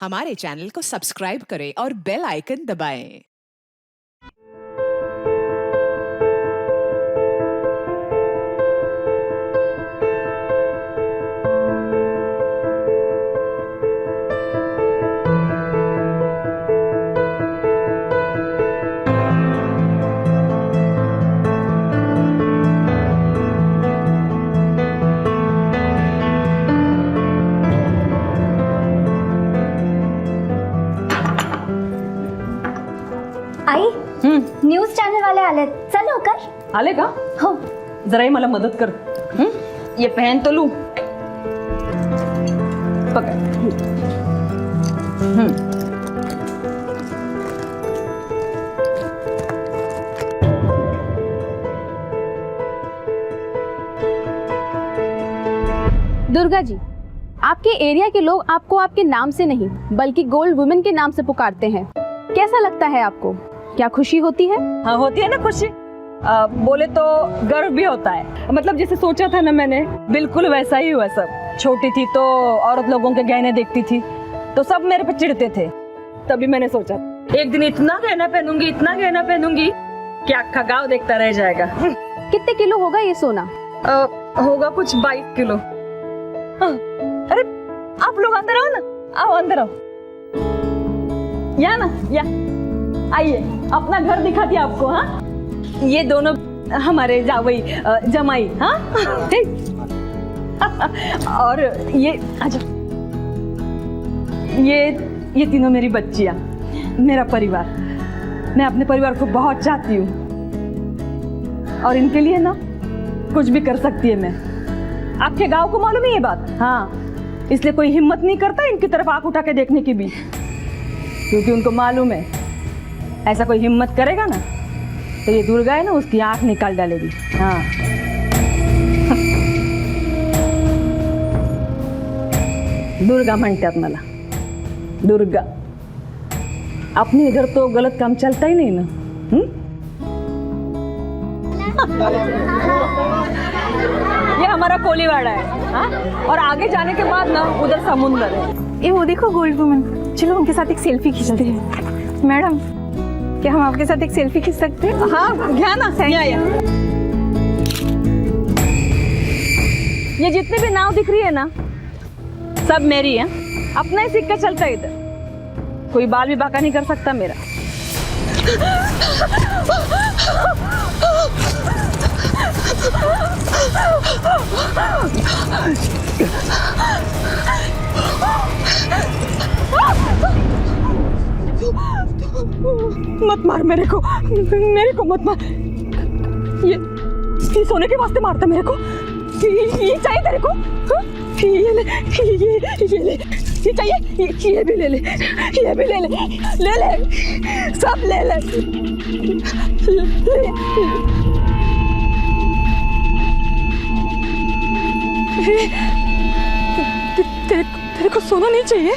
हमारे चैनल को सब्सक्राइब करें और बेल आइकन दबाएं। आई न्यूज चॅनल वाले आले, चल लवकर. आले का? हो. जरा ही मला मदत कर. ये पहन तो लू. पकड़. दुर्गा जी, आपके एरिया के लोग आपको आपके नाम से नहीं बल्कि गोल्ड वुमेन के नाम से पुकारते हैं. कैसा लगता है आपको? क्या खुशी होती है? हाँ, होती है ना खुशी. बोले तो गर्व भी होता है. मतलब जैसे सोचा था ना मैंने, बिल्कुल वैसा ही हुआ सब. छोटी थी तो औरत लोगों के गहने देखती थी तो सब मेरे पे चिढ़ते थे. तभी मैंने सोचा एक दिन इतना गहना पहनूंगी कि अक्खा गाँव देखता रह जाएगा. कितने किलो होगा ये सोना? होगा कुछ 22 किलो. अरे आप लोग अंदर आओ ना. आओ अंदर आओ. या ना या आइए, अपना घर दिखाती आपको. हाँ, ये दोनों हमारे जावई जमाई. हाँ और ये आजा. ये तीनों मेरी बच्चियां, मेरा परिवार. मैं अपने परिवार को बहुत चाहती हूँ और इनके लिए ना कुछ भी कर सकती है मैं. आपके गांव को मालूम है ये बात? हाँ, इसलिए कोई हिम्मत नहीं करता इनकी तरफ आंख उठा के देखने की भी, क्योंकि उनको मालूम है ऐसा कोई हिम्मत करेगा ना तो ये दुर्गा है ना उसकी आंख निकाल डालेगी. हाँ. दुर्गा म्हणतात मला. दुर्गा. अपने इधर तो गलत काम चलता ही नहीं ना. ये हमारा कोलीवाड़ा है. हाँ? और आगे जाने के बाद ना उधर समुंदर है. ये वो देखो गोल्ड वुमन. चलो उनके साथ एक सेल्फी खींचते हैं. मैडम, क्या हम आपके साथ एक सेल्फी खींच सकते हैं? हाँ, घ्या ना. या. ये जितने भी नाव दिख रही है ना सब मेरी है. अपना ही सिक्का चलता है इधर. कोई बाल भी बाका नहीं कर सकता मेरा. मत मार मेरे को मत मार. ये सोने के वास्ते मारता मेरे को. ये चाहिए तेरे को? हाँ? ये ले. ये चाहिए? ये भी ले ले. सब ले ले. तेरे को सोना नहीं चाहिए?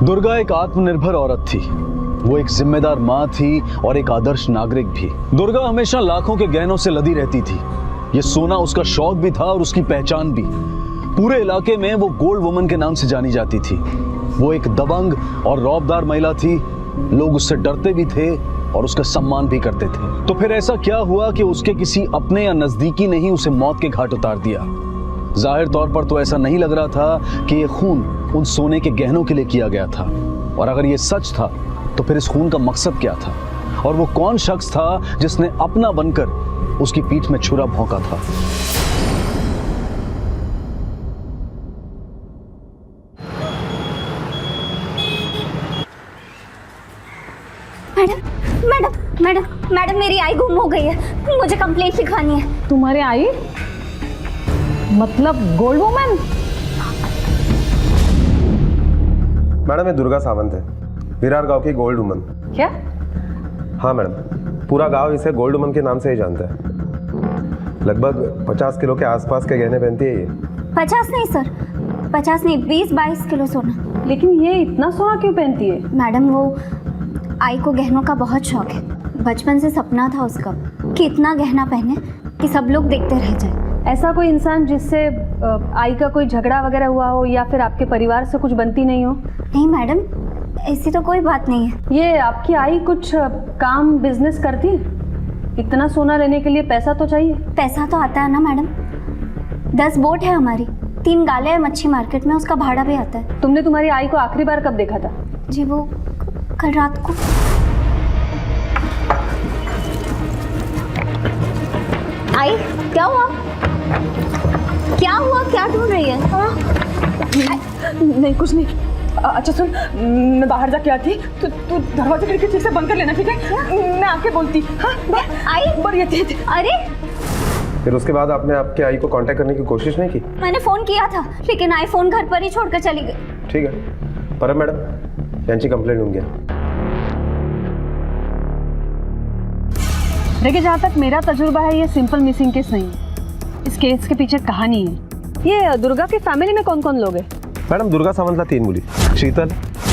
दुर्गा एक आत्मनिर्भर औरत थी. वो एक जिम्मेदार माँ थी और एक आदर्श नागरिक भी. दुर्गा हमेशा लाखों के गहनों से लदी रहती थी. ये सोना उसका शौक भी था और उसकी पहचान भी. पूरे इलाके में वो गोल्ड वुमन के नाम से जानी जाती थी. वो एक दबंग और रौबदार महिला थी. लोग उससे डरते भी थे और उसका सम्मान भी करते थे. तो फिर ऐसा क्या हुआ कि उसके किसी अपने या नजदीकी ने ही उसे मौत के घाट उतार दिया? जाहिर तौर पर तो ऐसा नहीं लग रहा था कि ये खून उन सोने के गहनों के लिए किया गया था. और अगर ये सच था तो फिर इस खून का मकसद क्या था? और वो कौन शख्स था जिसने अपना बनकर उसकी पीठ में छुरा भोंका था? मैडम मेरी आई गुम हो गई है. मुझे कंप्लेंट लिखवानी है. तुम्हारे आई मतलब गोल्ड वुमन? मैडम, ये दुर्गा सावंत है, विरार गांव की गोल्ड वुमन. क्या? हाँ मैडम, पूरा गांव इसे गोल्ड वुमन के नाम से ही जानता है. लगभग 50 किलो के आसपास के गहने पहनती है ये. 50 नहीं सर, 50 नहीं, 20-22 किलो सोना. लेकिन ये इतना सोना क्यों पहनती है? मैडम, वो आई को गहनों का बहुत शौक है. बचपन से सपना था उसका कि इतना गहना पहने कि सब लोग देखते रह जाए. ऐसा कोई इंसान जिससे आई का कोई झगड़ा वगैरह हुआ हो या फिर आपके परिवार से कुछ बनती नहीं हो? नहीं मैडम, ऐसी तो कोई बात नहीं है। ये आपकी आई कुछ काम बिजनेस करती है? इतना सोना लेने के लिए पैसा तो चाहिए। पैसा तो आता है ना मैडम, 10 बोट है हमारी, 3 गाले हैं मच्छी मार्केट में, उसका भाड़ा भी आता है। तुमने तुम्हारी आई को आखिरी बार कब देखा था? जी वो कल रात को। आई क्या हुआ? क्या हुआ? क्या ढूंढ रही है? हाँ? नहीं कुछ नहीं। अच्छा सुन, मैं बाहर जाके आती, तू दरवाजा खिड़की ठीक से बंद कर लेना, ठीक है? मैं आके बोलती। हाँ आई बढ़िया थी। अरे फिर उसके बाद आपने आपके आई को कांटेक्ट करने की कोशिश नहीं की? मैंने फोन किया था लेकिन आई फोन घर पर ही छोड़कर चली गई। ठीक है, परम मॅडम यांची कंप्लेंट होऊन घ्या। देखिए, जहाँ तक मेरा तजुर्बा है, ये सिंपल मिसिंग केस नहीं है। इस केस के पीछे कहानी है। ये दुर्गा की फैमिली में कौन कौन लोग हैं? मॅडम दुर्गा सावंतला 3 मुली, शीतल,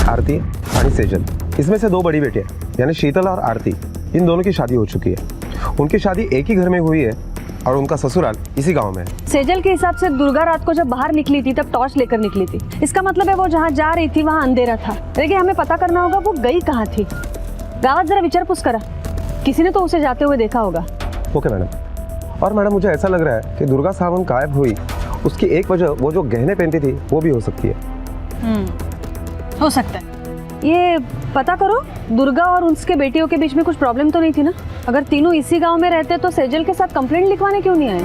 आरती आणि सेजल। इसमें से 2 बड़ी बेटियां यानी शीतल और आरती, इन दोनों की शादी हो चुकी है। उनकी शादी एक ही घर में हुई है और उनका ससुराल इसी गांव में है। सेजल के हिसाब से दुर्गा रात को जब बाहर निकली थी तब टॉर्च लेकर निकली थी। इसका मतलब है वो जहाँ जा रही थी वहाँ अंधेरा था। देखिए, हमें पता करना होगा वो गई कहाँ थी। गावात जरा विचारपूस करा, किसी ने तो उसे जाते हुए देखा होगा। Okay madam. और मैडम मुझे ऐसा लग रहा है कि दुर्गा सावंत गायब हुई, उसकी एक वजह वो जो गहने पहनती थी वो भी हो सकती है। हो सकता है। ये पता करो, दुर्गा और उसके बेटियों के बीच में कुछ प्रॉब्लम तो नहीं थी ना? अगर तीनों इसी गांव में रहते तो सेजल के साथ कंप्लेंट लिखवाने क्यों नहीं आए?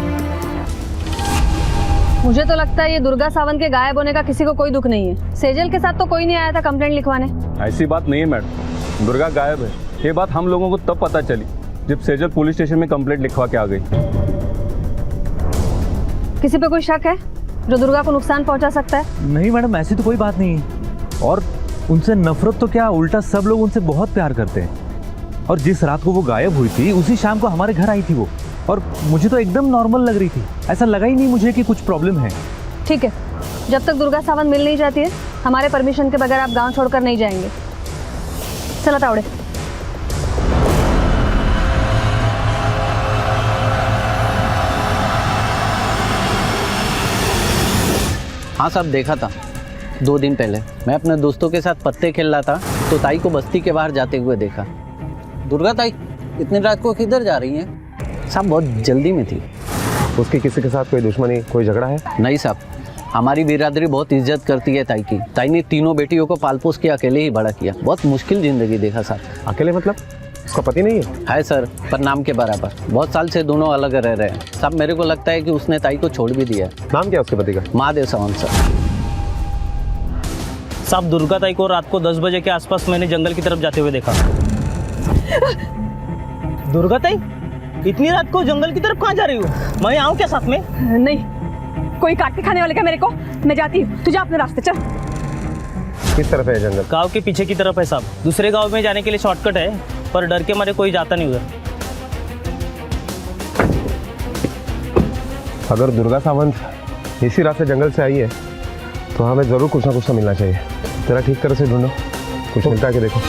मुझे तो लगता है ये दुर्गा सावंत के गायब होने का किसी को कोई दुख नहीं है। सेजल के साथ तो कोई नहीं आया था कंप्लेंट लिखवाने। ऐसी बात नहीं है मैडम, दुर्गा गायब है ये बात हम लोगों को तब पता चली जब सेजल पुलिस स्टेशन में कंप्लेंट लिखवा के आ गई। किसी पे कोई शक है जो दुर्गा को नुकसान पहुंचा सकता है? नहीं मैडम, ऐसी तो कोई बात नहीं है। और उनसे नफरत तो क्या, उल्टा सब लोग उनसे बहुत प्यार करते हैं। और जिस रात को वो गायब हुई थी उसी शाम को हमारे घर आई थी वो, और मुझे तो एकदम नॉर्मल लग रही थी। ऐसा लगा ही नहीं मुझे कि कुछ प्रॉब्लम है। ठीक है, जब तक दुर्गा सावंत मिल नहीं जाती है, हमारे परमिशन के बगैर आप गांव छोड़कर नहीं जाएंगे। चलो तावड़े। हाँ साहब, देखा था 2 दिन पहले। मैं अपने दोस्तों के साथ पत्ते खेल रहा था तो ताई को बस्ती के बाहर जाते हुए देखा। दुर्गा ताई इतनी रात को किधर जा रही हैं? साहब बहुत जल्दी में थी। उसकी किसी के साथ कोई दुश्मनी, कोई झगड़ा है? नहीं साहब, हमारी बिरादरी बहुत इज्जत करती है ताई की। ताई ने तीनों बेटियों को पाल पोस के अकेले ही बड़ा किया। बहुत मुश्किल जिंदगी देखा साहब। अकेले मतलब उसका पति नहीं है सर, पर नाम के बराबर। बहुत साल से दोनों अलग रह रहे हैं साहब। मेरे को लगता है कि उसने ताई को छोड़ भी दिया है। नाम क्या है उसके पति का? महादेव सावंत सर। साहब दुर्गा ताई को रात को 10 बजे के आसपास मैंने जंगल की तरफ जाते हुए देखा। दुर्गा ताई इतनी रात को जंगल की तरफ कहाँ जा रही हो? मैं आऊँ क्या साथ में? नहीं, कोई काट के खाने वाले क्या मेरे को? मैं जाती हूँ, तू जा अपने रास्ते चल। किस तरफ है जंगल? गांव के पीछे की तरफ है साहब। दूसरे गांव में जाने के लिए शॉर्टकट है, पर डर के मारे कोई जाता नहीं उधर। अगर दुर्गा सावंत इसी रात से जंगल से आई है तो हमें जरूर कुछ ना कुछ तो मिलना चाहिए। जरा ठीक तरह से ढूंढो, कुछ मिलता है कि देखो।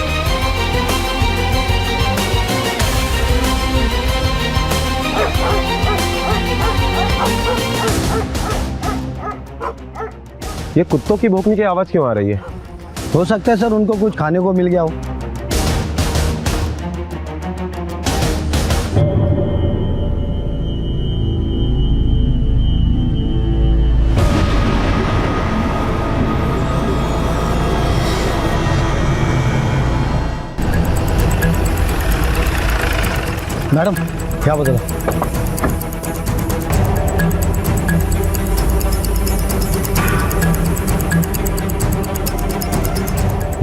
ये कुत्तों की भौंकने की आवाज क्यों आ रही है? हो सकता है सर उनको कुछ खाने को मिल गया हो। मैडम क्या बदला?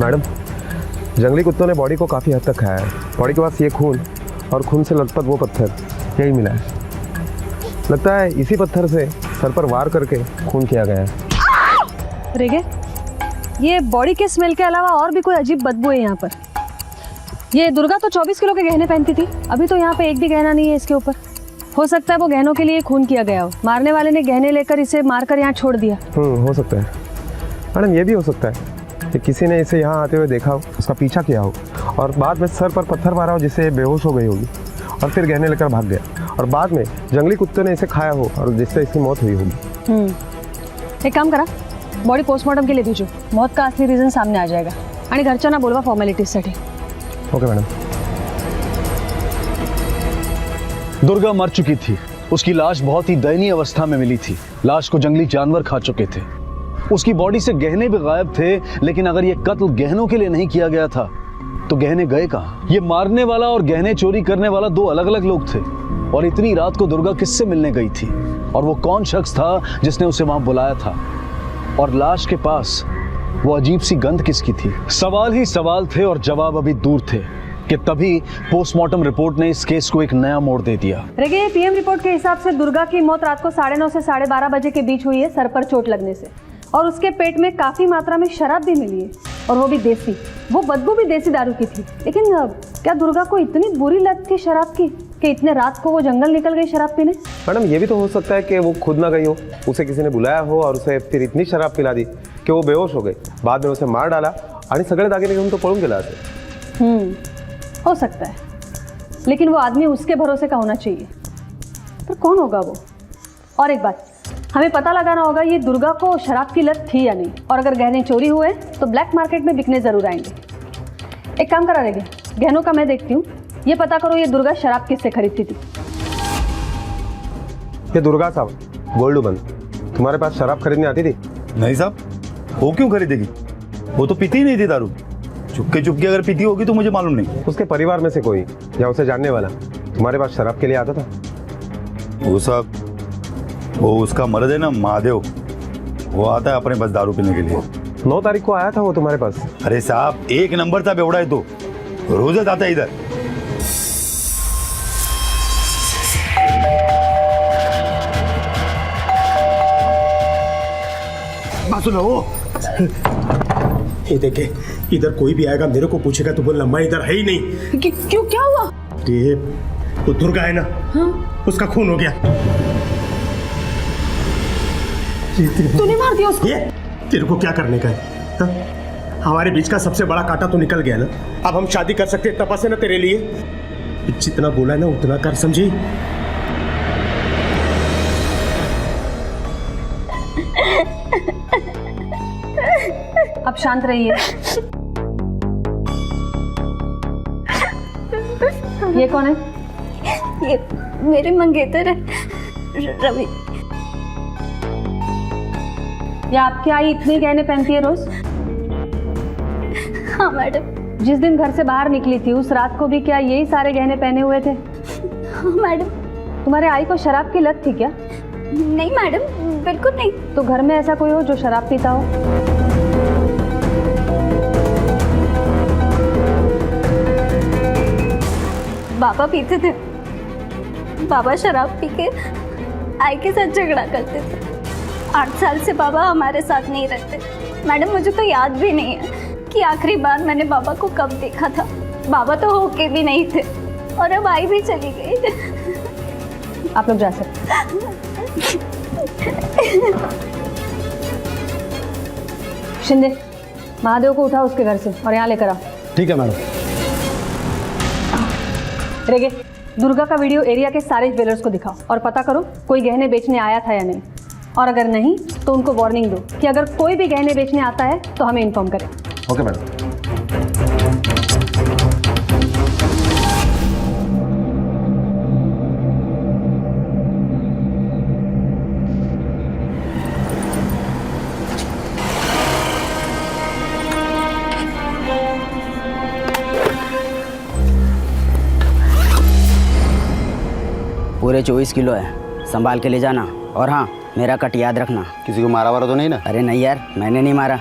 मैडम जंगली कुत्तों ने बॉडी को काफ़ी हद तक खाया है। बॉडी के पास ये खून और खून से लथपथ वो पत्थर, यही मिला है। लगता है इसी पत्थर से सर पर वार करके खून किया गया है। रेगे, ये बॉडी के स्मेल के अलावा और भी कोई अजीब बदबू है यहाँ पर। ये दुर्गा तो 24 किलो के गहने पहनती थी, अभी तो यहाँ पे एक भी गहना नहीं है इसके ऊपर। हो सकता है वो गहनों के लिए खून किया गया हो। मारने वाले ने गहने लेकर इसे मारकर यहाँ छोड़ दिया। हो सकता है मैडम, ये भी हो सकता है कि किसी ने इसे यहाँ आते हुए देखा हो, उसका पीछा किया हो और बाद में सर पर पत्थर मारा हो जिससे ये बेहोश हो गई होगी और फिर गहने लेकर भाग गया और बाद में जंगली कुत्ते ने इसे खाया हो और जिससे इसकी मौत हुई होगी। एक काम करा, बॉडी पोस्टमॉर्टम के लिए भेजो. मौत का असली रिझन सामने आ जाएगा. आणि घरच्यांना बोलवा फॉर्मॅलिटीजसाठी. Okay madam. दुर्गा मर चुकी थी. उसकी लाश बहुत ही दयनीय अवस्था में मिली थी. लाश को जंगली जानवर खा चुके थे. उसकी बॉडी से गहने भी गायब थे, लेकिन अगर ये कत्ल गहनों के लिए नहीं किया गया था तो गहने गए कहाँ? ये मारने वाला और गहने चोरी करने वाला दो अलग अलग लोग थे. और इतनी रात को दुर्गा किससे मिलने गई थी? और वो कौन शख्स था जिसने उसे वहां बुलाया था? और लाश के पास वो अजीब सी गंध किसकी थी? सवाल ही सवाल थे और जवाब अभी दूर थे कि तभी पोस्टमार्टम रिपोर्ट ने इस केस को एक नया मोड़ दे दिया. रेगे, पीएम रिपोर्ट के हिसाब से दुर्गा की मौत रात को 9:30 से 12:30 बजे के बीच हुई है, सर पर चोट लगने से. और उसके पेट में काफी मात्रा में शराब भी मिली है, और वो भी देसी. वो बदबू भी देसी दारू की थी. लेकिन क्या दुर्गा को इतनी बुरी लत थी शराब की कि इतने रात को वो जंगल निकल गई शराब पीने? मैडम ये भी तो हो सकता है कि वो खुद ना गई हो, उसे किसी ने बुलाया हो और उसे फिर इतनी शराब पिला दी कि वो बेहोश हो गई. बाद में उसे मार डाला आणि सगळे दागिने घेऊन तो पळून गेला असेल. हो सकता है, लेकिन वो आदमी उसके भरोसे का होना चाहिए. पर कौन होगा वो? और एक बात, हमें पता लगाना होगा ये दुर्गा को शराब की लत थी या नहीं. और अगर गहने चोरी हुए तो ब्लैक मार्केट में बिकने जरूर आएंगे. एक काम करा रहेगी, गहनों का मैं देखती हूँ. ये पता करो ये दुर्गा शराब किससे खरीदती थी. ये दुर्गा साहब, गोल्ड बंद, तुम्हारे पास शराब खरीदने आती थी? नहीं साहब, वो क्यों खरीदेगी? वो तो पीती ही नहीं थी दारू. चुपके चुपके अगर पीती होगी तो मुझे मालूम नहीं. उसके परिवार में से कोई या उसे जानने वाला तुम्हारे पास शराब के लिए आता था? वो साहब, वो उसका मर्द है ना महादेव, वो आता है अपने बस दारू पीने के लिए. 9 तारीख को आया था वो तुम्हारे पास? अरे साहब, एक नंबर था बेवड़ा है, तो रोज आता है इधर. सुनो, ये देखे, इधर कोई भी आएगा मेरे को पूछेगा तो बोलना मैं इधर है ही नहीं. क्यों, क्या हुआ? ये वो दुर्गा है ना, हाँ? उसका खून हो गया. तूने मार दिया उसको? ये तेरे को क्या करने का है? हाँ? हमारे बीच का सबसे बड़ा कांटा तो निकल गया ना. अब हम शादी कर सकते तब से ना तेरे लिए. जितना बोला है ना उतना कर, समझी? अब शांत रहिए. ये कौन है? ये मेरे मंगेतर है, रवि. ये आपकी आई इतने गहने पहनती है रोज? हाँ मैडम. जिस दिन घर से बाहर निकली थी उस रात को भी क्या यही सारे गहने पहने हुए थे? हाँ मैडम. तुम्हारे आई को शराब की लत थी क्या? नहीं मैडम, बिल्कुल नहीं. तो घर में ऐसा कोई हो जो शराब पीता हो? बाबा पीते थे. बाबा शराब पी के आई के साथ झगड़ा करते थे. 8 साल से बाबा हमारे साथ नहीं रहते. मैडम मुझे तो याद भी नहीं है कि आखिरी बार मैंने बाबा को कब देखा था. बाबा तो होके भी नहीं थे और अब आई भी चली गई. आप लोग जा सकते. शिंदे, महादेव को उठाओ उसके घर से और यहाँ लेकर आओ. ठीक है मैडम. रेगे, दुर्गा का वीडियो एरिया के सारे ज्वेलर्स को दिखाओ और पता करो कोई गहने बेचने आया था या नहीं. और अगर नहीं तो उनको वार्निंग दो कि अगर कोई भी गहने बेचने आता है तो हमें इन्फॉर्म करें. Okay madam. पूरे 24 किलो है, संभाल के ले जाना. और हाँ, मेरा कट याद रखना. किसी को मारा वारा तो नहीं ना? अरे नहीं यार, मैंने नहीं मारा.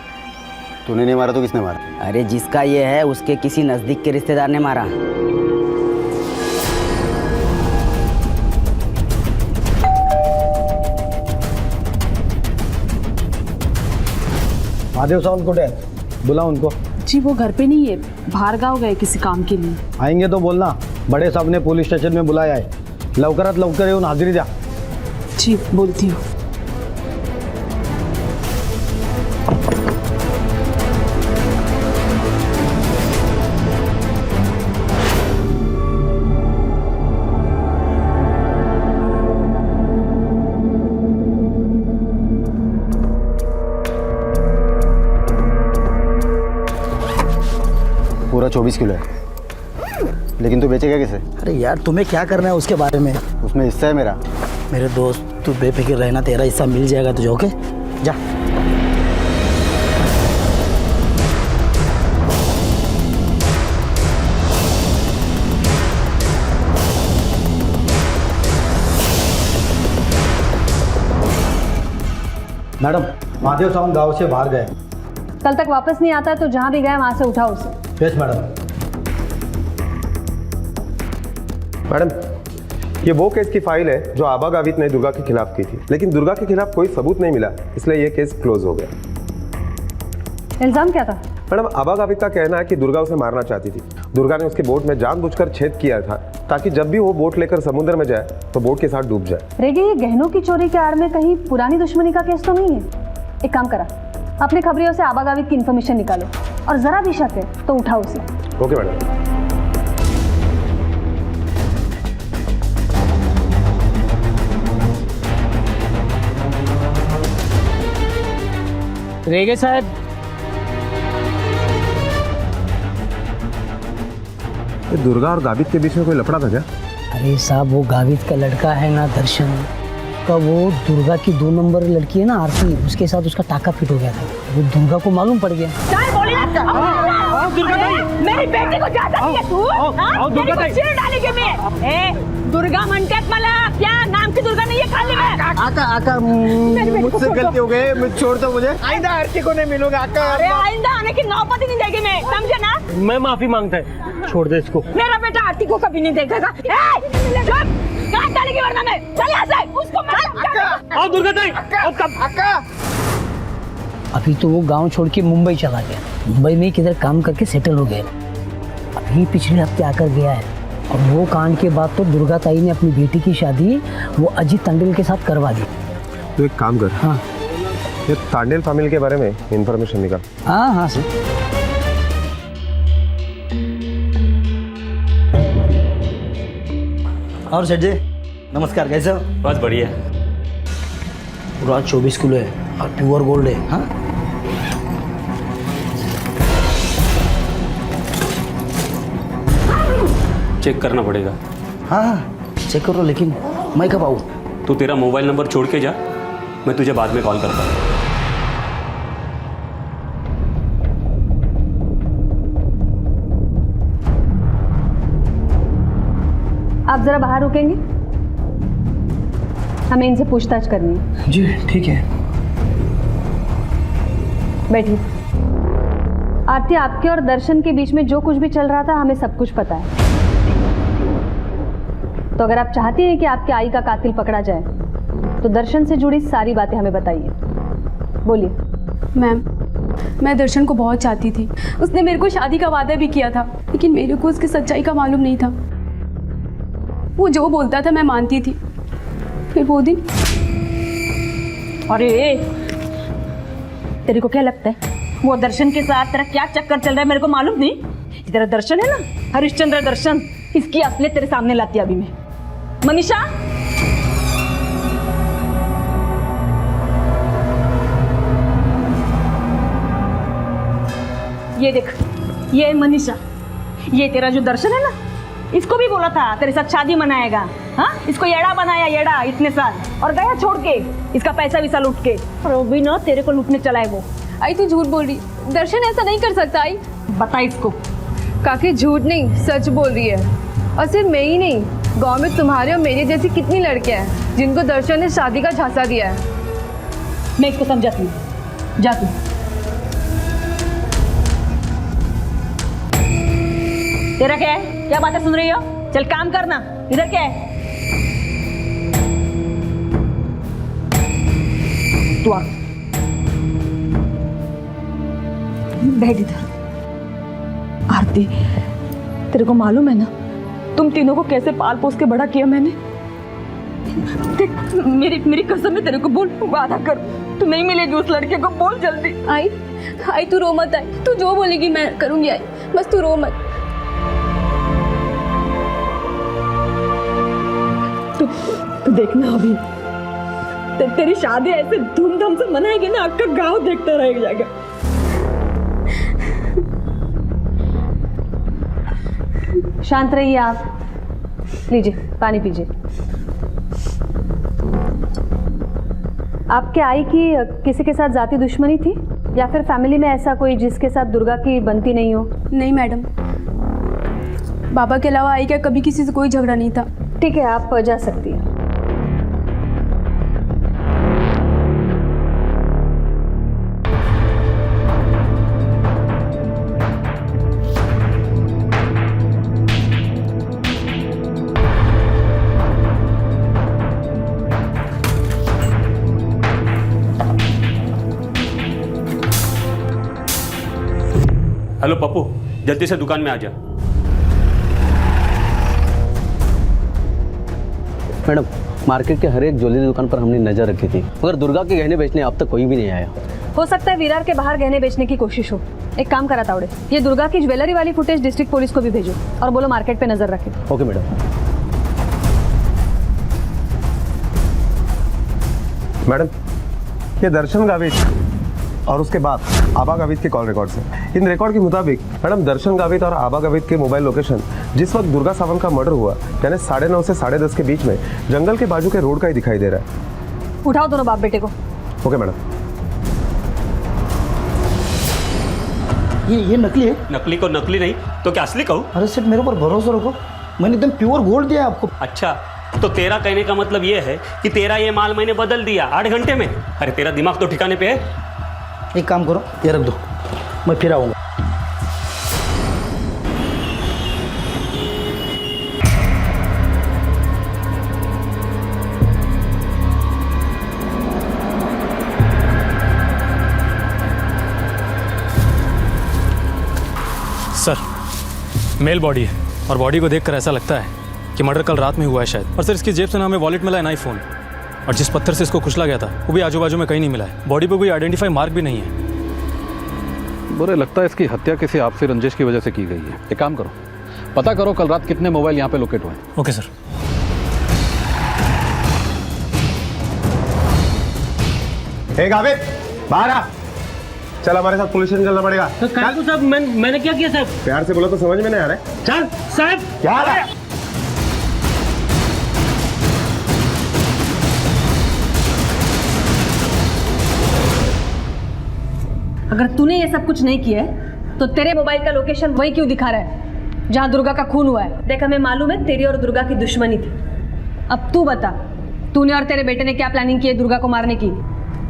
तूने नहीं मारा तो किसने मारा? अरे जिसका ये है उसके किसी नज़दीक के रिश्तेदार ने मारा. महादेव साहब कुठे आहेत? बुला उनको. जी वो घर पे नहीं है, बाहर गाँव गए किसी काम के लिए. आएंगे तो बोलना, बड़े साहब ने पुलिस स्टेशन में बुलाया है. लवकरात लवकर येऊन हाजिरी द्या. जी बोलती हूँ. पूरा 24 किलो है। लेकिन तू बेचेगा कैसे? अरे यार तुम्हें क्या करना है उसके बारे में? उसमें हिस्सा है मेरा। मेरे दोस्त तू बेफिक्र रहना, तेरा हिस्सा मिल जाएगा तुझे। ओके जा। मैडम, महादेव साहब गांव से बाहर गए। कल तक वापस नहीं आता तो जहाँ भी गए वहाँ से उठाओ उसे। Yes madam. मैडम, ये वो केस की फाइल है जो आबा गावित ने दुर्गा के खिलाफ की थी, लेकिन दुर्गा के खिलाफ कोई सबूत नहीं मिला, इसलिए ये केस क्लोज हो गया। इल्जाम क्या था? मैडम, आबा गावित का कहना है कि दुर्गा उसे मारना चाहती थी। दुर्गा ने उसके बोट में जानबूझकर छेद किया था ताकि जब भी वो बोट लेकर समुद्र में जाए तो बोट के साथ डूब जाए। रेगे, ये गहनों की चोरी के आड़ में कहीं पुरानी दुश्मनी का केस तो नहीं है? एक काम करा, अपने खबरियों से आबा गावित की इन्फॉर्मेशन निकालो और जरा भी शक है तो उठाओ उसे। Okay madam. रेगे साहब, ये दुर्गा और गावित के बीच में कोई लफड़ा था क्या? अरे साहब, वो गावित का लड़का है ना दर्शन का, वो दुर्गा की 2 नंबर लड़की है ना आरती, उसके साथ उसका टाका फिट हो गया था। वो दुर्गा को मालूम पड़ गया। मेरी बेटी को जाता है तू? चिर डालेगी मैं। दुर्गा मनकत मला क्या नाम की दुर्गा नहीं है खाली में? आका आका मुझसे गलती हो गई, मुझे छोड़ दो। मुझे आइंदा आरती को नहीं मिलूंगा आका। अरे आइंदा आने की नौबत ही नहीं देगी मैं, समझे ना? मैं माफी मांगता है, छोड़ दे इसको। मेरा बेटा आरती को कभी नहीं देखेगा। कहाँ डालेगी वरना मैं? चल यहाँ से, उसको मार। आओ दुर्गा ताई, आओ कब? अभी तो वो गांव छोड़ के मुंबई चला गया। मुंबई में किधर काम करके सेटल हो गया। अभी पिछले हफ्ते आकर गया है। और वो कांड के बाद तो दुर्गा ताई ने अपनी बेटी की शादी वो अजीत तांडेल के साथ करवा दी। तो एक काम कर, हाँ, ये तांडेल फैमिली के बारे में इंफॉर्मेशन निकाल। हाँ हाँ सर। और सेठ जी नमस्कार, कैसे हो? बस बढ़िया। पूरा 24 किलो है और प्योर गोल्ड है। हाँ, चेक करना पड़ेगा। हाँ चेक करो, लेकिन मैं कब आऊँ? तू तेरा मोबाइल नंबर छोड़ के जा, मैं तुझे बाद में कॉल करता हूँ। आप जरा बाहर रुकेंगे, हमें इनसे पूछताछ करनी है। जी ठीक है। बैठिए। आरती, आपके और दर्शन के बीच में जो कुछ भी चल रहा था हमें सब कुछ पता है। तो अगर आप चाहती हैं कि आपके आई का कातिल पकड़ा जाए तो दर्शन से जुड़ी सारी बातें हमें बताइए। बोलिए। मैम, मैं दर्शन को बहुत चाहती थी। उसने मेरे को शादी का वादा भी किया था, लेकिन मेरे को उसकी सच्चाई का मालूम नहीं था। वो जो बोलता था मैं मानती थी। फिर वो दिन, अरे तेरे को क्या लगता है वो दर्शन के साथ तेरा क्या चक्कर चल रहा है मेरे को मालूम नहीं? तेरा दर्शन है ना, हरिश्चंद्र दर्शन, इसकी असलियत तेरे सामने लाती अभी मैं। मनीषा, ये देख, ये है मनीषा। ये तेरा जो दर्शन है ना, इसको भी बोला था तेरे साथ शादी मनाएगा। हाँ, इसको येड़ा बनाया, येड़ा इतने साल, और गया छोड़ के इसका पैसा वैसा लूट के। और वो भी ना तेरे को लूटने चला है वो। आई तू झूठ बोल रही, दर्शन ऐसा नहीं कर सकता। आई बता इसको। काकी झूठ नहीं, सच बोल रही है। और सिर्फ मैं ही नहीं, गांव में तुम्हारे और मेरे जैसी कितनी लड़कियां हैं जिनको दर्शन ने शादी का झांसा दिया है। मैं इसको समझाती हूँ, जा तू। तेरा क्या है? क्या बातें सुन रही हो? चल काम करना। इधर क्या है? तू आ, बैठ इधर। आरती, तेरे को मालूम है ना तुम तीनों को कैसे पाल पोस के बड़ा किया मैंने? देख, मेरी कसम है, तेरे को बोल, वादा कर तू नहीं मिलेगी उस लड़के को। बोल जल्दी। आई तू रो मत। आई तू जो बोलेगी मैं करूंगी। आई बस तू रो मत। तू देखना अभी तेरी शादी ऐसे धूमधाम से मनाएगी ना, आपका गांव देखता रह जाएगा। शांत रहिए आप। लीजिए पानी पीजिए। आपके आई की किसी के साथ जाति दुश्मनी थी या फिर फैमिली में ऐसा कोई जिसके साथ दुर्गा की बनती नहीं हो? नहीं मैडम, बाबा के अलावा आई का कभी किसी से कोई झगड़ा नहीं था। ठीक है, आप जा सकती हैं। हेलो पप्पू, जल्दी से दुकान में आ जा। मैडम, मार्केट के हर एक ज्वेलरी दुकान पर हमने नजर रखी थी, मगर दुर्गा के गहने बेचने अब तक कोई भी नहीं आया। हो सकता है विरार के बाहर गहने बेचने की कोशिश हो। एक काम करा तावड़े, ये दुर्गा की ज्वेलरी वाली फुटेज डिस्ट्रिक्ट पुलिस को भी भेजो और बोलो मार्केट पे नजर रखे। Okay madam. मैडम, ये दर्शन गावित और उसके बाद आबा गावित के कॉल रिकॉर्ड्स हैं। इन रिकॉर्ड के मुताबिक मैडम दर्शन गावित और आबा गावित के मोबाइल लोकेशन जिस वक्त दुर्गा सावंत का मर्डर हुआ यानी 9:30 से 10:30 के बीच में जंगल के बाजू के रोड का ही दिखाई दे रहा है। उठाओ दोनों बाप बेटे को। Okay madam. ये नकली है? नकली को नकली नहीं तो क्या असली कहूँ? अरे सेठ, मेरे ऊपर भरोसा रखो, मैंने एकदम प्योर गोल्ड दिया आपको। अच्छा, तो तेरा कहने का मतलब ये है कि तेरा ये माल मैंने बदल दिया 8 घंटे में? अरे तेरा दिमाग तो ठिकाने पे है। एक काम करो, ये रख दो, मैं फिर आऊँगा। सर, मेल बॉडी है और बॉडी को देखकर ऐसा लगता है कि मर्डर कल रात में हुआ है शायद। और सर, इसकी जेब से ना हमें वॉलेट मिला है ना ही फ़ोन, और जिस पत्थर से इसको कुचला गया था वो भी आजू बाजू में कहीं नहीं मिला है। बॉडी पे कोई आइडेंटिफाई मार्क भी नहीं है। बुरे लगता है इसकी हत्या किसी आपसी रंजिश की वजह से की गई है। एक काम करो, पता करो कल रात कितने मोबाइल यहाँ पे लोकेट हुए। Okay sir. हे गावित, बाहर आ। चल हमारे साथ पुलिस स्टेशन चलना पड़ेगा। तो साहब मैंने क्या किया साहब? प्यार से बोला तो समझ में नहीं आ रहा है। चल साहब। क्या आ रहा है? अगर तूने ये सब कुछ नहीं किया है तो तेरे मोबाइल का लोकेशन वही क्यों दिखा रहा है जहां दुर्गा का खून हुआ है? देख, हमें मालूम है तेरी और दुर्गा की दुश्मनी थी। अब तू बता, तूने और तेरे बेटे ने क्या प्लानिंग की है दुर्गा को मारने की?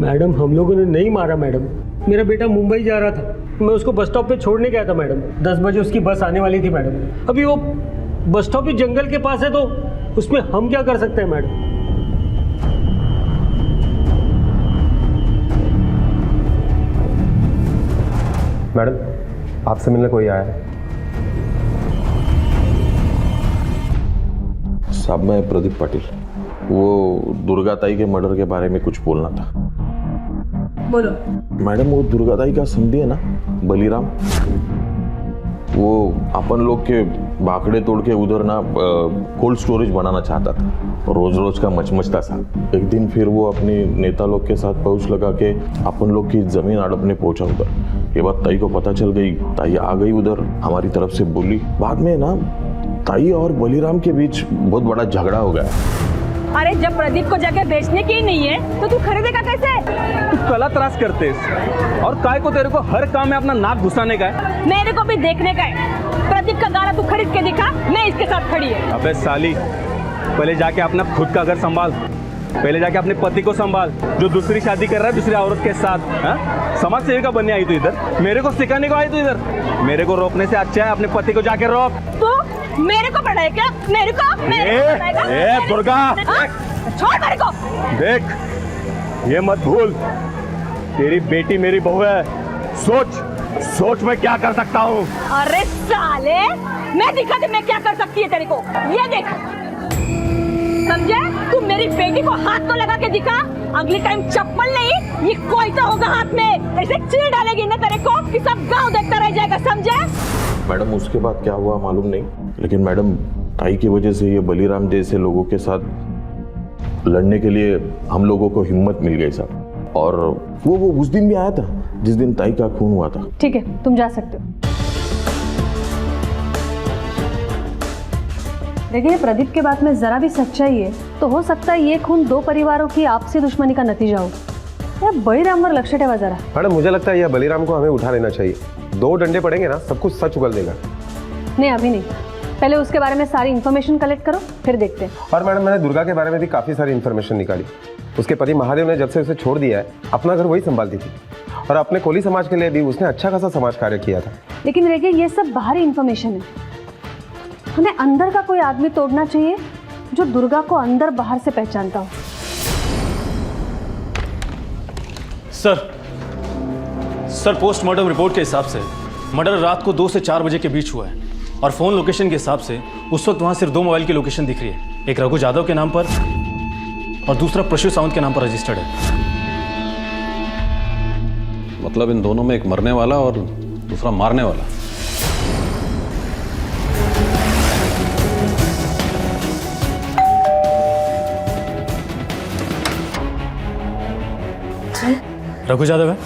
मैडम, हम लोगों ने नहीं मारा मैडम। मेरा बेटा मुंबई जा रहा था, मैं उसको बस स्टॉप पे छोड़ने गया था मैडम। 10 बजे उसकी बस आने वाली थी मैडम। अभी वो बस स्टॉप ही जंगल के पास है, तो उसमें हम क्या कर सकते हैं मैडम? मैडम, आपसे मिलने कोई आया है? साहब, मैं प्रदीप पाटिल। वो दुर्गा ताई के मर्डर के बारे में कुछ बोलना था। बोलो। मैडम, वो दुर्गा ताई का समझी है ना, बलिराम, वो अपन लोग के बाकड़े तोड़ के उधर ना कोल्ड स्टोरेज बनाना चाहता था। रोज रोज का मचमचता था। एक दिन फिर वो अपने नेता लोग के साथ पहुंच लगा के अपन लोग की जमीन हड़पने पहुंचा उधर। ये बात ताई को पता चल गई। ताई आ गई उधर, हमारी तरफ से बोली। बाद में ना ताई और बलिराम के बीच बहुत बड़ा झगड़ा हो गया। अरे जब प्रदीप को जगह बेचने की ही नहीं है तो तू खरीदेगा कैसे? तू कला त्रास करते और काय को तेरे को हर काम में अपना नाक घुसाने का है? मेरे को भी देखने का है। प्रदीप का गाना तू खरीद के दिखा, मैं इसके साथ खड़ी है। अबे साली, पहले जाके अपना खुद का घर संभाल। पहले जाके अपने पति को संभाल जो दूसरी शादी कर रहा है दूसरी औरत के साथ। समाज सेविका बनने आई तू इधर, मेरे को सिखाने को आई तू इधर। मेरे को रोकने से अच्छा है अपने पति को जाके रोक। तू मेरे को पढ़ाए क्या? मेरे को दुर्गा, छोड़ मेरे को। देख, ये मत भूल, तेरी बेटी मेरी बहू है। सोच मैं क्या कर सकता हूँ। अरे साले, मैं दिखा दे मैं क्या कर सकती है तेरे को। ये देख, समझे? तू मेरी बेटी को हाथ तो लगा के दिखा। अगली टाइम चप्पल नहीं, ये कोई तो होगा हाथ में। ऐसे चीर डालेगी ना तेरे को कि सब गांव देखता रह जाएगा, समझे? मैडम, उसके बाद क्या हुआ मालूम नहीं, लेकिन मैडम ताई की वजह से ये बलिराम जैसे लोगों के साथ लड़ने के लिए हम लोगों को हिम्मत मिल गई साहब। और वो उस दिन भी आया था जिस दिन ताई का खून हुआ था। ठीक है, तुम जा सकते हो। देखिए प्रदीप के बात में जरा भी सच्चाई है तो हो सकता है ये खून दो परिवारों की आपसी दुश्मनी का नतीजा हो। यार बळीरामवर लक्ष ठेवा जरा। मैडम मुझे लगता है यह बलीराम को हमें उठा लेना चाहिए। 2 डंडे पड़ेंगे ना सब कुछ सच उगल देगा। नहीं अभी नहीं, पहले उसके बारे में सारी इन्फॉर्मेशन कलेक्ट करो फिर देखते हैं। और मैडम मैंने दुर्गा के बारे में भी काफ़ी सारी इन्फॉर्मेशन निकाली। उसके पति महादेव ने जब से उसे छोड़ दिया है अपना घर वही संभालती थी और अपने कोली समाज के लिए भी उसने अच्छा खासा समाज कार्य किया था। लेकिन रेगे ये सब बाहरी इन्फॉर्मेशन है, हमें अंदर का कोई आदमी तोड़ना चाहिए जो दुर्गा को अंदर बाहर से पहचानता हो। सर पोस्टमार्टम रिपोर्ट के हिसाब से मर्डर रात को 2 से 4 बजे के बीच हुआ है और फोन लोकेशन के हिसाब से उस वक्त वहां सिर्फ 2 मोबाइल की लोकेशन दिख रही है, एक रघु यादव के नाम पर और दूसरा प्रशु सावंत के नाम पर रजिस्टर्ड है। मतलब इन दोनों में एक मरने वाला और दूसरा मारने वाला। रघु यादव है?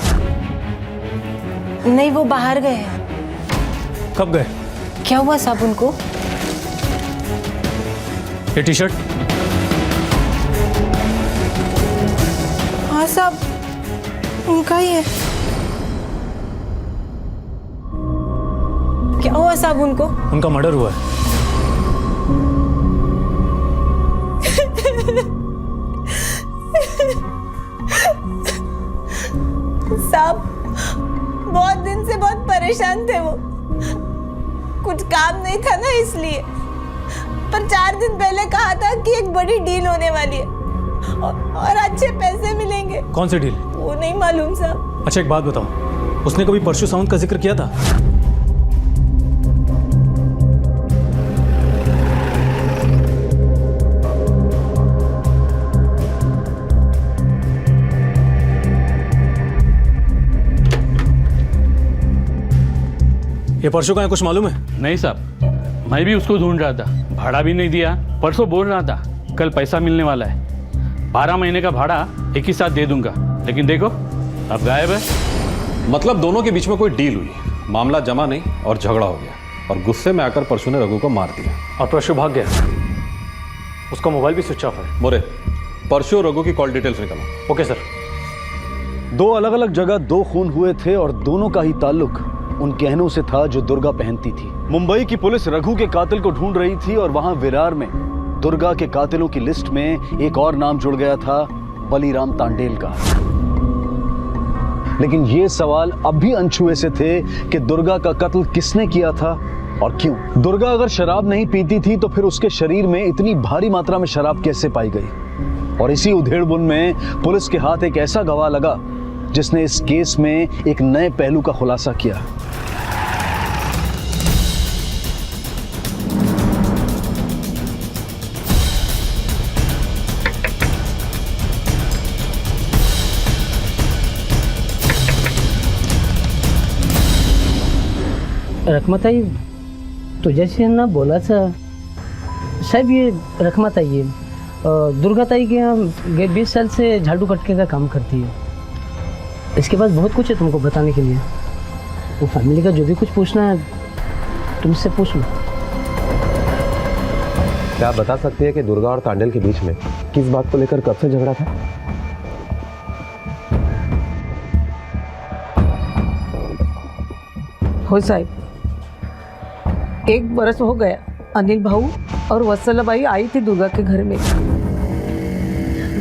नहीं वो बाहर गए हैं। कब गए? क्या हुआ साहब उनको? ये टी शर्ट? हाँ साहब उनका ही है। क्या हुआ साहब उनको? उनका मर्डर हुआ है। साहब बहुत दिन से बहुत परेशान थे वो, कुछ काम नहीं था ना इसलिए, पर 4 दिन पहले कहा था कि एक बड़ी डील होने वाली है और अच्छे पैसे मिलेंगे। कौन सी डील? वो नहीं मालूम साहब। अच्छा एक बात बताओ, उसने कभी परशु सावंत का जिक्र किया था? ये परसों का है, कुछ मालूम है? नहीं साहब, मैं भी उसको ढूंढ रहा था, भाड़ा भी नहीं दिया। परसों बोल रहा था कल पैसा मिलने वाला है, 12 महीने का भाड़ा एक ही साथ दे दूंगा, लेकिन देखो अब गायब है। मतलब दोनों के बीच में कोई डील हुई, मामला जमा नहीं और झगड़ा हो गया और गुस्से में आकर परशु ने रघु को मार दिया और परशु भाग गया। उसका मोबाइल भी स्विच ऑफ है। मोरे, परशु और रघु की कॉल डिटेल्स निकालो। Okay sir. 2 अलग अलग जगह 2 खून हुए थे और दोनों का ही ताल्लुक उन गहनों से था जो दुर्गा पहनती थी। मुंबई की पुलिस रघु के कातिल को ढूंढ रही थी और वहां विरार में दुर्गा के कातिलों की लिस्ट में एक और नाम जुड़ गया था, बलीराम तांडेल का। लेकिन ये सवाल अब भी अनछुए से थे कि दुर्गा का कत्ल किसने किया था और क्यों। दुर्गा अगर शराब नहीं पीती थी तो फिर उसके शरीर में इतनी भारी मात्रा में शराब कैसे पाई गई। और इसी उधेड़बुन में पुलिस के हाथ एक ऐसा गवाह लगा जिसने इस केस में एक नए पहलू का खुलासा किया। रखमताई तुझ्याशी ना बोलायचं साहब, ये रखमताई है दुर्गाताई के यहाँ 20 साल से झाड़ू कटके का काम करती है। इसके पास बहुत कुछ है तुमको बताने के लिए। वो फैमिली का जो भी कुछ पूछना है तुमसे पूछ लो। क्या आप बता सकती है कि दुर्गा और तांडेल के बीच में किस बात को लेकर कब से झगड़ा था? हो साहब, 1 बरस हो गया अनिल भाऊ और वत्सलाबाई आई थी दुर्गा के घर में।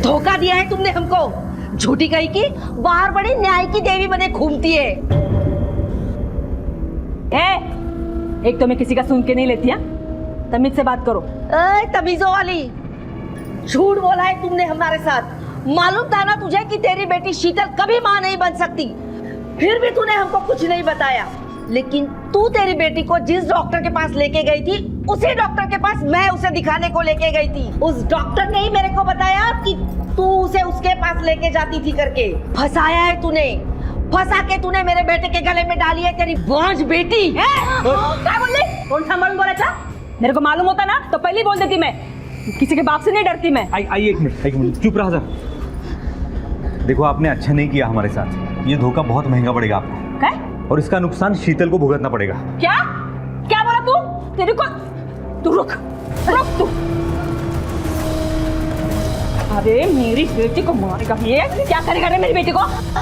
धोखा दिया है तुमने हमको, झूठी कही की बाहर बड़ी न्याय की देवी बने घूमती है। एक तो मैं किसी का सुन के नहीं लेती, तमीज से बात करो। तमीजों वाली, झूठ बोला है तुमने हमारे साथ। मालूम था ना तुझे कि तेरी बेटी शीतल कभी माँ नहीं बन सकती, फिर भी तूने हमको कुछ नहीं बताया। लेकिन तू तेरी बेटी को जिस डॉक्टर के पास लेके गई थी उसी डॉक्टर के पास मैं उसे दिखाने को लेके गई थी। उस डॉक्टर ने ही मेरे को बताया कि तू उसे उसके पास लेके जाती थी करके। फंसाया है तूने, फंसा के तूने मेरे बेटे के गले में डाली है तेरी बांझ बेटी। क्या बोल रही? कौन सा मर्द बोला था? मेरे को मालूम होता ना तो पहले बोल देती मैं। किसी के बाप से नहीं डरती मैं। आई एक मिनट चुप रहा जा। देखो आपने अच्छा नहीं किया हमारे साथ, ये धोखा बहुत महंगा पड़ेगा आपको। क्या? और इसका नुकसान शीतल को भुगतना पड़ेगा। क्या क्या बोला तू? तेरे को तू रुक, रुक तू। अरे मेरी बेटी को मारेगा ये? क्या करेगा रे मेरी बेटी को?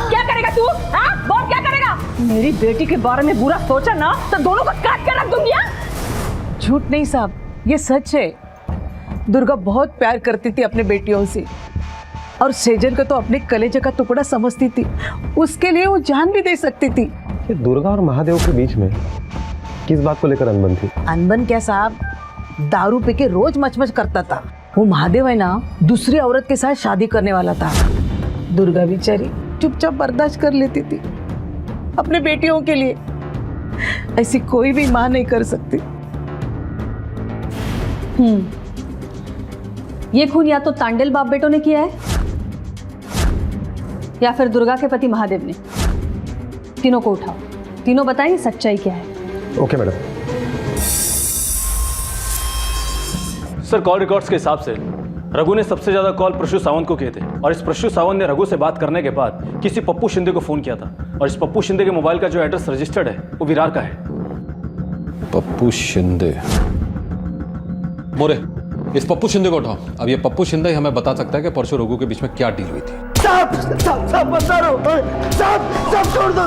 क्या करेगा तू? हाँ बोल क्या करेगा? मेरी बेटी के बारे में बुरा सोचा ना तो दोनों को काट कर रख दूंगी। झूठ नहीं साहब, ये सच है। दुर्गा बहुत प्यार करती थी अपने बेटियों से और सेजन को तो अपने कलेजे का टुकड़ा समझती थी। उसके लिए वो जान भी दे सकती थी। ये दुर्गा और महादेव के बीच में किस बात को लेकर अनबन थी? अनबन क्या साहब, दारू पी के रोज मचमच करता था। वो महादेव है ना, दूसरी औरत के साथ शादी करने वाला था। दुर्गा बेचारी चुपचाप बर्दाश्त कर लेती थी अपने बेटियों के लिए। ऐसी कोई भी माँ नहीं कर सकती। ये खून या तो तांडेल बाप बेटों ने किया है या फिर दुर्गा के पति महादेव ने। तीनों को उठाओ, तीनों बताएंगे सच्चाई क्या है। Okay madam. Sir, call records के हिसाब से रघु ने सबसे ज्यादा कॉल प्रशु सावंत को किए थे और इस प्रशु सावंत ने रघु से बात करने के बाद किसी पप्पू शिंदे को फोन किया था और इस पप्पू शिंदे के मोबाइल का जो एड्रेस रजिस्टर्ड है वो विरार का है। पप्पू शिंदे। मोरे, इस पप्पू शिंदे को उठाओ। अब ये पप्पू शिंदे ही हमें बता सकता है कि परसों रघु के बीच में क्या डील हुई थी। सब बता रहा हूँ। सब छोड़ दो।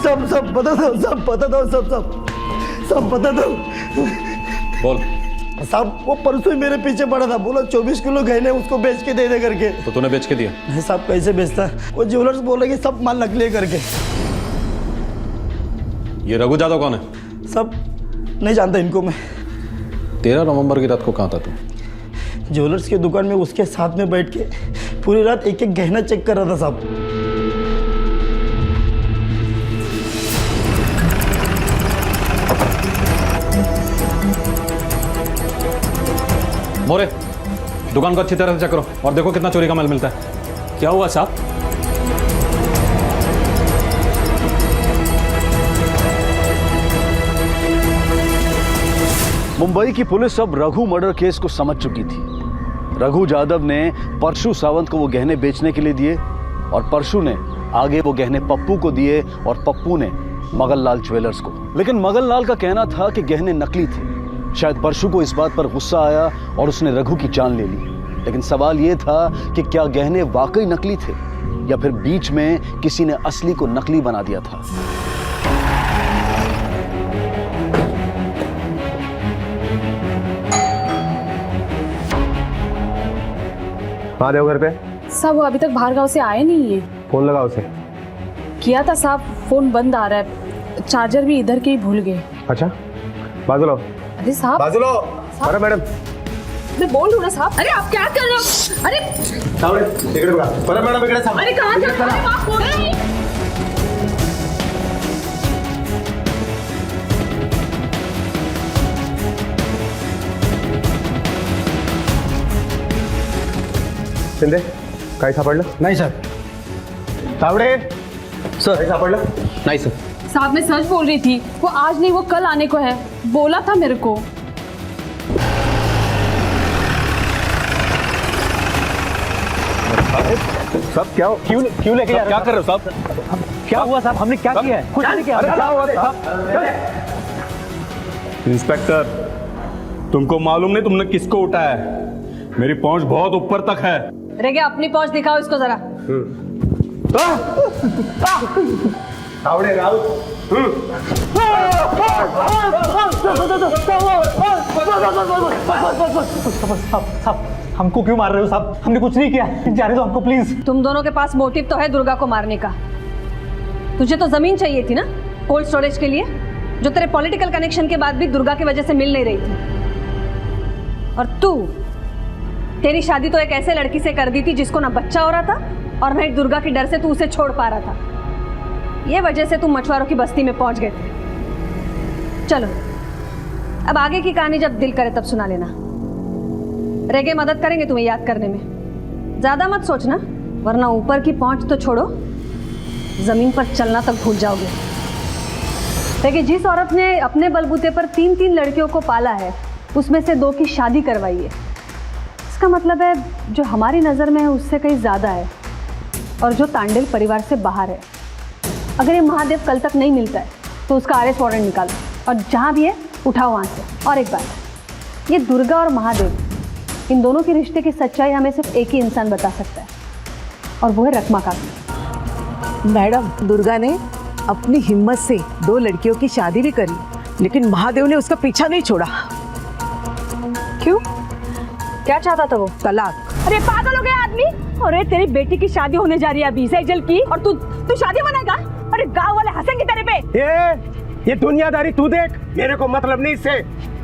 सब बता दो। सब बता दो। बोल। साहब वो परसों ही मेरे पीछे पड़ा था, बोला 24 किलो गहने उसको बेच के दे करके। तो तूने बेच के दिया? नहीं साहब, कैसे बेचता? वो ज्वेलर्स बोल रहे कि सब माल नकली करके। ये रघु यादव कौन है? सब नहीं जानता इनको मैं। 13 नवंबर की रात को कहाँ था तू? ज्वेलर्स की दुकान में उसके साथ में बैठ के पूरी रात एक एक गहना चेक कर रहा था साहब। मोरे, दुकान को अच्छी तरह से चेक करो और देखो कितना चोरी का माल मिलता है। क्या हुआ साहब? मुंबई की पुलिस अब रघु मर्डर केस को समझ चुकी थी। रघु यादव ने परशु सावंत को वो गहने बेचने के लिए दिए और परशु ने आगे वो गहने पप्पू को दिए और पप्पू ने मगनलाल ज्वेलर्स को। लेकिन मगनलाल का कहना था कि गहने नकली थे। शायद परशु को इस बात पर गुस्सा आया और उसने रघु की जान ले ली। लेकिन सवाल ये था कि क्या गहने वाकई नकली थे या फिर बीच में किसी ने असली को नकली बना दिया था। महादेव घर पे? साहब वो अभी तक बाहर गांव से आए नहीं है। फोन लगा उसे। किया था साहब, फोन बंद आ रहा है। चार्जर भी इधर के ही भूल गए। अच्छा, बाजू लो। अरे साहब, बाजू लो। अरे मैडम, मैं बोल रहा हूँ ना साहब। अरे आप क्या कर रहे हो? अरे मैडम इकडे थांबा। अरे कहाँ जा रहे हो आप? शिंदे, काही सापडलं? नहीं सर। तावड़े सर, काही सापडलं? नहीं सर। साहब मैं सच बोल रही थी। वो आज नहीं, वो कल आने को है, बोला था मेरे को। सब क्यों लेके जा रहे हो? क्या कर रहे हो साहब? क्या हुआ साहब? हमने क्या किया है? कुछ नहीं किया। क्या हुआ साहब? इंस्पेक्टर, तुमको मालूम नहीं तुमने किसको उठाया है? मेरी पहुंच बहुत ऊपर तक है। रेगे अपनी पहुंच दिखाओ इसको जरा। तावड़े राउत। हमको क्यों मार रहे हो साहब? हमने कुछ नहीं किया। जाने दो हमको प्लीज। तुम दोनों के पास मोटिव तो है दुर्गा को मारने का। तुझे तो जमीन चाहिए थी ना कोल्ड स्टोरेज के लिए, जो तेरे पॉलिटिकल कनेक्शन के बाद भी दुर्गा की वजह से मिल नहीं रही थी। और तू, तेरी शादी तो एक ऐसे लड़की से कर दी थी जिसको ना बच्चा हो रहा था और ना दुर्गा के डर से तू उसे छोड़ पा रहा था। ये वजह से तुम मछुआरों की बस्ती में पहुंच गए थे। चलो अब आगे की कहानी जब दिल करे तब सुना लेना। रेगे मदद करेंगे तुम्हें याद करने में। ज्यादा मत सोचना, वरना ऊपर की पहुंच तो छोड़ो, जमीन पर चलना तक भूल जाओगे। देखिए, जिस औरत ने अपने बलबूते पर 3-3 लड़कियों को पाला है, उसमें से 2 की शादी करवाई है, इसका मतलब है जो हमारी नज़र में है उससे कहीं ज़्यादा है और जो तांडेल परिवार से बाहर है। अगर ये महादेव कल तक नहीं मिलता है तो उसका अरेस्ट वारंट निकालो और जहाँ भी है उठाओ वहाँ से। और एक बात, ये दुर्गा और महादेव, इन दोनों के रिश्ते की सच्चाई हमें सिर्फ एक ही इंसान बता सकता है, और वो है रकमा काकी। मैडम, दुर्गा ने अपनी हिम्मत से 2 लड़कियों की शादी भी करी, लेकिन महादेव ने उसका पीछा नहीं छोड़ा। क्यों? क्या चाहता था वो? तलाक। अरे पागल हो गया आदमी। अरे तेरी बेटी की शादी होने जा रही है अभी सेजल की, और तू शादी मनाएगा? अरे गांव वाले हंसेंगे तेरे पे। ये दुनियादारी तू देख, मेरे को मतलब नहीं इससे।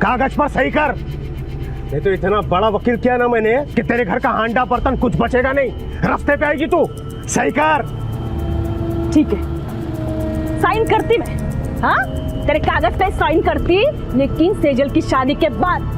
कागज पर सही कर। ये तो इतना बड़ा वकील किया ना मैंने कि तेरे घर का हांडा बर्तन कुछ बचेगा नहीं, रास्ते पे आएगी तू। सही कर। ठीक है, साइन करती मैं। हाँ, तेरे कागज पे साइन करती, लेकिन सेजल की शादी के बाद।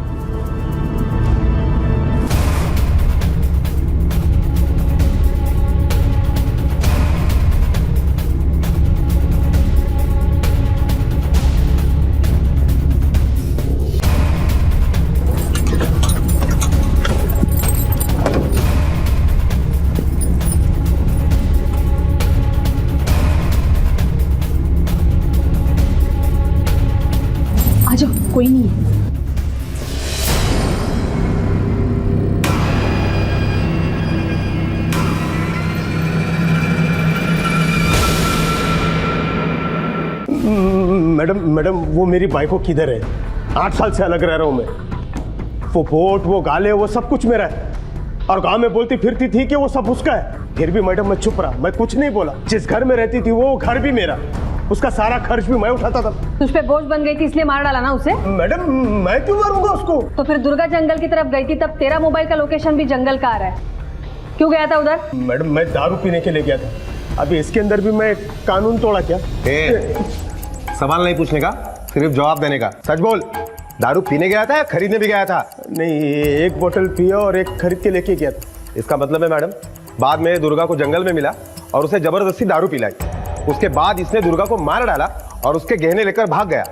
कोई नहीं है। मैडम वो मेरी वाइफ किधर है? 8 साल से अलग रह रहा हूँ मैं। वो वोट, वो गाले, वो सब कुछ मेरा है। और गांव में बोलती फिरती थी कि वो सब उसका है। फिर भी मैडम मैं चुप रहा, मैं कुछ नहीं बोला। जिस घर में रहती थी वो घर भी मेरा, उसका सारा खर्च भी मैं उठाता था। तुझ पे बोझ बन गई थी इसलिए मार डाला ना उसे? मैडम मैं क्यों मारूंगा उसको? तो फिर दुर्गा जंगल की तरफ गई थी, तब तेरा मोबाइल का लोकेशन भी जंगल का आ रहा है। क्यों गया था उधर? मैडम मैं दारू पीने के लिए गया था। अभी इसके अंदर भी मैं कानून तोड़ा क्या? सवाल नहीं पूछने का, सिर्फ जवाब देने का। सच बोल, दारू पीने गया था या खरीदने भी गया था? नहीं, 1 बोतल पिया और 1 खरीद के लेके गया था। इसका मतलब है मैडम, बाद में दुर्गा को जंगल में मिला और उसे जबरदस्ती दारू पिलाई। उसके बाद इसने दुर्गा को मार डाला और उसके गहने लेकर भाग गया।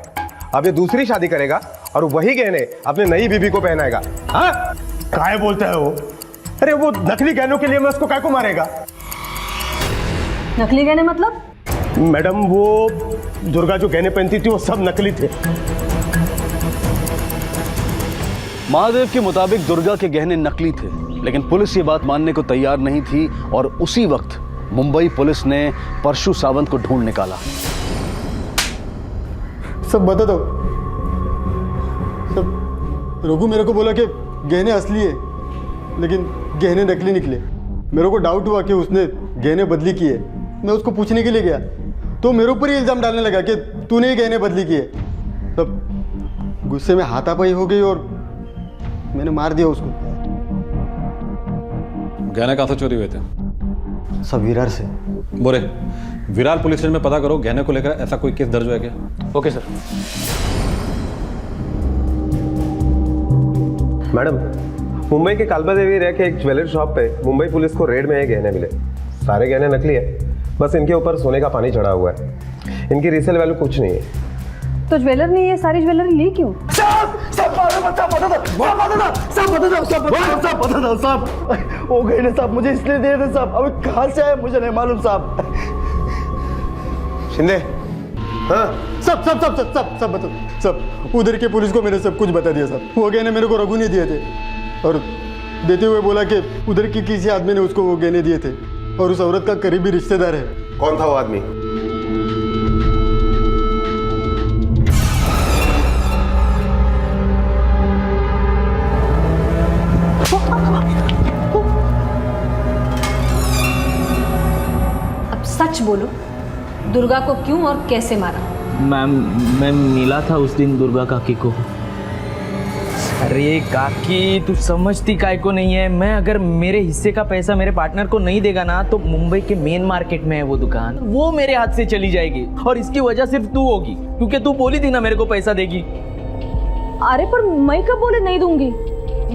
अब ये दूसरी शादी करेगा और वही गहने अपने नई बीबी को पहनाएगा। हाँ, काहे बोलता है वो? अरे वो नकली गहनों के लिए मैं उसको काहे को मारेगा? नकली गहने मतलब? मैडम वो दुर्गा जो गहने पहनती थी वो सब नकली थे। महादेव के मुताबिक दुर्गा के गहने नकली थे, लेकिन पुलिस ये बात मानने को तैयार नहीं थी और उसी वक्त मुंबई पुलिस ने परशु सावंत को ढूंढ निकाला। सब बता दो। सब रघु मेरे को बोला कि गहने असली है, लेकिन गहने नकली निकले। मेरे को डाउट हुआ कि उसने गहने बदली की है। मैं उसको पूछने के लिए गया तो मेरे ऊपर ही इल्ज़ाम डालने लगा कि तूने ही गहने बदली की है। तब गुस्से में हाथापाई हो गई और मैंने मार दिया उसको। गहने कहाँ से चोरी हुए थे? सब विरार से। बोरे, विरार पुलिस स्टेशन में पता करो गहने को लेकर ऐसा कोई केस दर्ज हुआ है क्या? Okay sir. मैडम, मुंबई के कालबा देवी रह के एक ज्वेलरी शॉप पे मुंबई पुलिस को रेड में ये गहने मिले। सारे गहने नकली है, बस इनके ऊपर सोने का पानी चढ़ा हुआ है। इनकी रीसेल वैल्यू कुछ नहीं है। तो ज्वेलर ने ये सारी ज्वेलरी ली क्यों? वो गहने साहब मुझे इसलिए दिए थे साहब। अभी कहाँ से आए मुझे नहीं मालूम साहब। शिंदे, हाँ सब सब सब सब सब सब बता सब। उधर के पुलिस को मैंने सब कुछ बता दिया साहब। वो गहने मेरे को रघु ने दिए थे और देते हुए बोला कि उधर की किसी आदमी ने उसको वो गहने दिए थे और उस औरत का करीबी रिश्तेदार है। कौन था वो आदमी? अब सच बोलो, दुर्गा को क्यों और कैसे मारा? मैम, मैं मिला था उस दिन दुर्गा काकी को। अरे काकी, तू समझती काय को नहीं है। मैं अगर मेरे हिस्से का पैसा मेरे पार्टनर को नहीं देगा ना, तो मुंबई के मेन मार्केट में है वो दुकान, वो मेरे हाथ से चली जाएगी और इसकी वजह सिर्फ तू होगी, क्योंकि तू बोली थी ना मेरे को पैसा देगी। अरे पर मैं कब बोले नहीं दूंगी?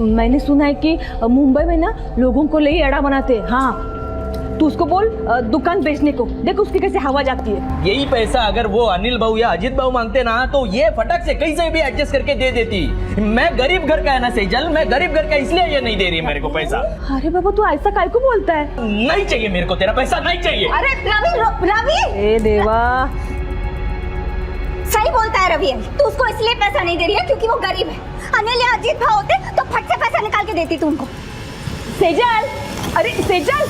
मैंने सुना है कि मुंबई में ना लोगों को ले अड़ा बनाते। हाँ, तू उसको बोल दुकान बेचने को। देख उसकी कैसे हवा जाती है। यही पैसा अगर वो अनिल बाबू या अजीत बाबू मांगते ना, तो ये फटक से कहीं से भी एडजस्ट करके दे देती। मैं गरीब घर का है ना सेजल, मैं गरीब घर का, इसलिए ये नहीं दे रही है मेरे को पैसा। अरे बाबा, तू ऐसा काय को बोलता है? नहीं चाहिए मेरे को तेरा पैसा, नहीं चाहिए। अरे रवि, ए देवा, सही बोलता है रवि? तू उसको इसलिए पैसा नहीं दे रही है क्योंकि वो गरीब है। अनिल या अजीत भाव होते तो फट से पैसा निकाल के देती तू उनको। सेजल, अरे सेजल,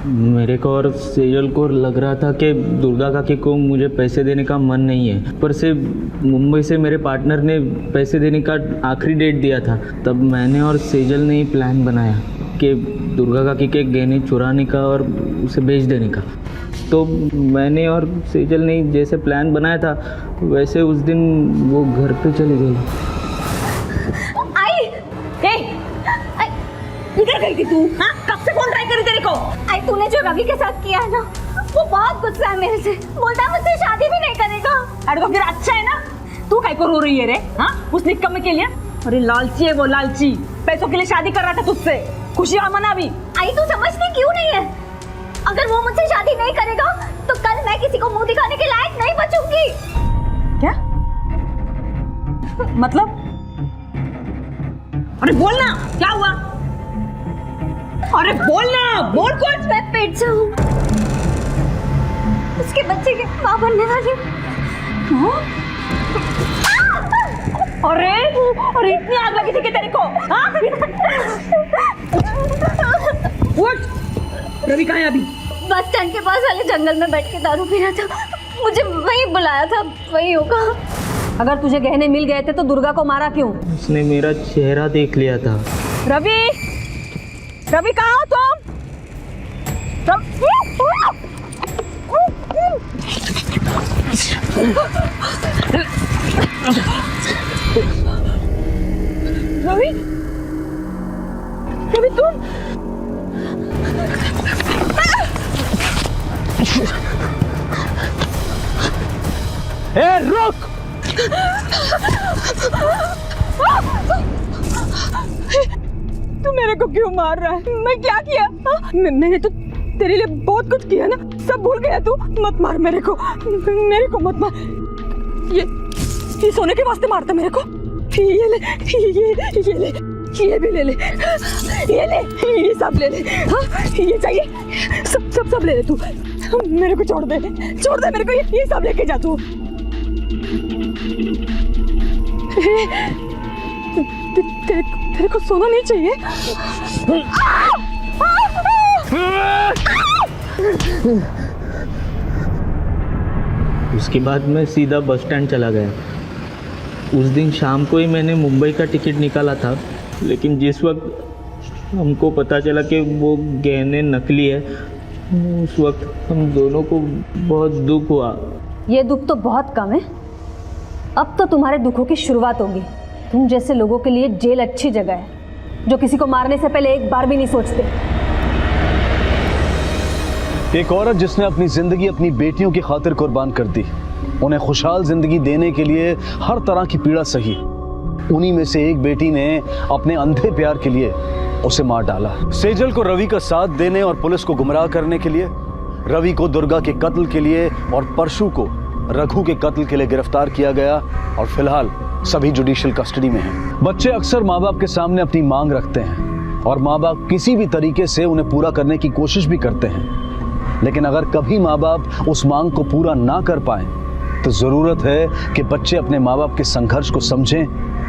मेरे को और सेजल को लग रहा था कि दुर्गा काकी को मुझे पैसे देने का मन नहीं है, पर से मुंबई से मेरे पार्टनर ने पैसे देने का आखिरी डेट दिया था। तब मैंने और सेजल ने ही प्लान बनाया कि दुर्गा काकी के गहने चुराने का और उसे बेच देने का। तो मैंने और सेजल ने जैसे प्लान बनाया था वैसे उस दिन वो घर पे चली गई। इधर गई थी तू? हाँ, कब से फोन ट्राई करी तेरे को? आई तूने जो रवि के साथ किया है ना, वो बहुत गुस्सा है मेरे से। बोलता है मुझसे शादी भी नहीं करेगा। अरे तो फिर अच्छा है ना, तू काय को रो रही है रे? हाँ, उस निकम्मे के लिए? अरे लालची है वो, लालची। पैसों के लिए शादी कर रहा था तुझसे, खुशियां मना भी। आई तू समझती क्यों नहीं है? अगर वो मुझसे शादी नहीं करेगा तो कल मैं किसी को मुंह दिखाने के लायक नहीं बचूंगी। क्या मतलब? अरे बोलना, क्या हुआ? अरे बोलना, बोल कुछ। मैं पेट से हूँ, उसके बच्चे की माँ बनने वाली हूँ। अरे इतनी आग लगी थी कि तेरे को? हाँ? उठ, रवि कहाँ है अभी? बस स्टैंड के पास वाले जंगल में बैठ के दारू पी रहा था, मुझे वहीं बुलाया था, वहीं होगा। अगर तुझे गहने मिल गए थे तो दुर्गा को मारा क्यों? उसने मेरा चेहरा देख लिया था। रवि, रवि कहाँ हो तुम? रवि, रवि तुम? ए, रुक! तू मेरे को क्यों मार रहा है? मैं क्या किया? मैंने तो तेरे लिए बहुत कुछ किया ना, सब भूल गया तू? मत मार मेरे को मत मार। ये सोने के वास्ते मारता मेरे को? ये ले, ये भी ले ले, ये सब ले ले। हाँ, ये चाहिए, सब ले ले तू। मेरे को छोड़ दे मेरे को, ये सब लेके जा तू। तेरे को सोना नहीं चाहिए? उसके बाद मैं सीधा बस स्टैंड चला गया। उस दिन शाम को ही मैंने मुंबई का टिकट निकाला था, लेकिन जिस वक्त हमको पता चला कि वो गहने नकली है, उस वक्त हम दोनों को बहुत दुख हुआ। ये दुख तो बहुत कम है, अब तो तुम्हारे दुखों की शुरुआत होगी। तुम जैसे लोगों के लिए जेल अच्छी जगह है, जो किसी को मारने से पहले एक बार भी नहीं सोचते। एक औरत जिसने अपनी जिंदगी अपनी बेटियों की खातिर कुर्बान कर दी, उन्हें खुशहाल जिंदगी देने के लिए हर तरह की पीड़ा सही, उन्हीं में से एक बेटी ने अपने अंधे प्यार के लिए उसे मार डाला। सेजल को रवि का साथ देने और पुलिस को गुमराह करने के लिए, रवि को दुर्गा के कत्ल के लिए और परशु को रघु के कत्ल के लिए गिरफ्तार किया गया और फिलहाल सभी जुडिशियल कस्टडी में हैं। बच्चे अक्सर माँ बाप के सामने अपनी मांग रखते हैं और माँ बाप किसी भी तरीके से उन्हें पूरा करने की कोशिश भी करते हैं, लेकिन अगर कभी माँ बाप उस मांग को पूरा ना कर पाए तो जरूरत है कि बच्चे अपने माँ बाप के संघर्ष को समझें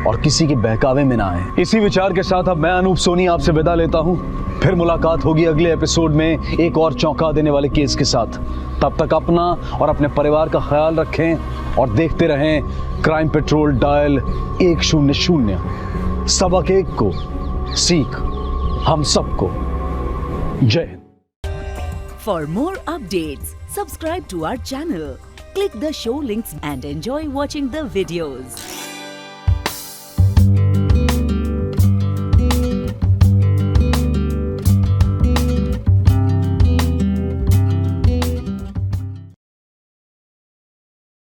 और किसी के बहकावे में ना आए। इसी विचार के साथ अब मैं अनूप सोनी आपसे विदा लेता हूँ। फिर मुलाकात होगी अगले एपिसोड में एक और चौंका देने वाले केस के साथ। तब तक अपना और अपने परिवार का ख्याल रखें और देखते रहें क्राइम पेट्रोल डायल 100। सबक एक को सीख हम सबको। जय Hind. For more updates, subscribe to our channel, click the show links and enjoy watching the videos.